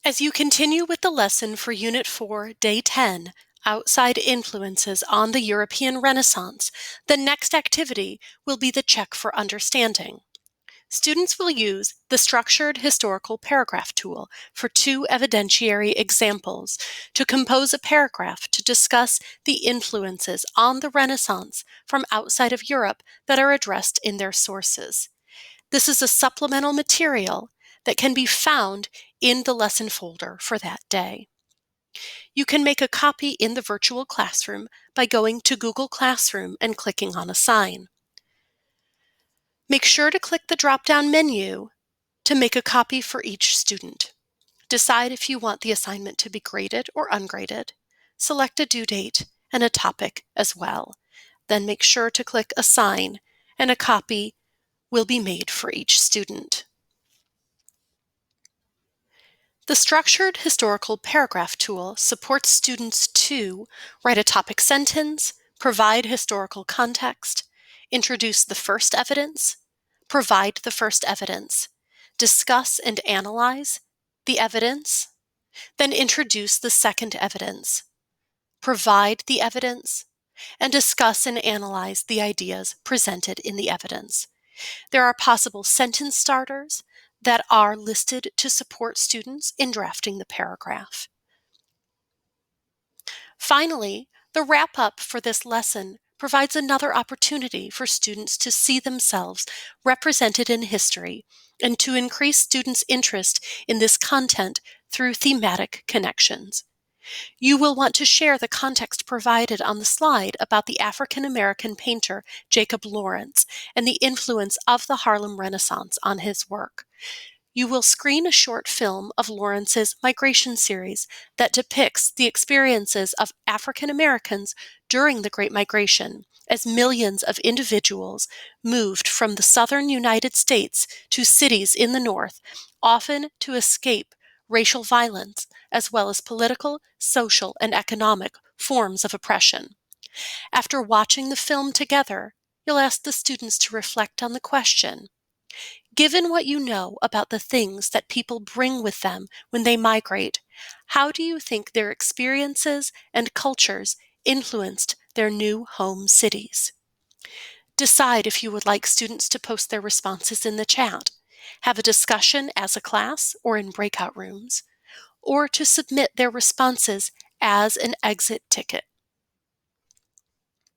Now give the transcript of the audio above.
As you continue with the lesson for Unit 4, Day 10, Outside Influences on the European Renaissance, the next activity will be the Check for Understanding. Students will use the Structured Historical Paragraph tool for 2 evidentiary examples to compose a paragraph to discuss the influences on the Renaissance from outside of Europe that are addressed in their sources. This is a supplemental material that can be found in the lesson folder for that day. You can make a copy in the virtual classroom by going to Google Classroom and clicking on Assign. Make sure to click the drop-down menu to make a copy for each student. Decide if you want the assignment to be graded or ungraded. Select a due date and a topic as well. Then make sure to click Assign, and a copy will be made for each student. The Structured Historical Paragraph tool supports students to write a topic sentence, provide historical context, introduce the first evidence, provide the first evidence, discuss and analyze the evidence, then introduce the second evidence, provide the evidence, and discuss and analyze the ideas presented in the evidence. There are possible sentence starters that are listed to support students in drafting the paragraph. Finally, the wrap-up for this lesson provides another opportunity for students to see themselves represented in history and to increase students' interest in this content through thematic connections. You will want to share the context provided on the slide about the African-American painter Jacob Lawrence and the influence of the Harlem Renaissance on his work. You will screen a short film of Lawrence's Migration series that depicts the experiences of African Americans during the Great Migration, as millions of individuals moved from the southern United States to cities in the North, often to escape racial violence, as well as political, social, and economic forms of oppression. After watching the film together, you'll ask the students to reflect on the question: given what you know about the things that people bring with them when they migrate, how do you think their experiences and cultures influenced their new home cities? Decide if you would like students to post their responses in the chat, have a discussion as a class or in breakout rooms, or to submit their responses as an exit ticket.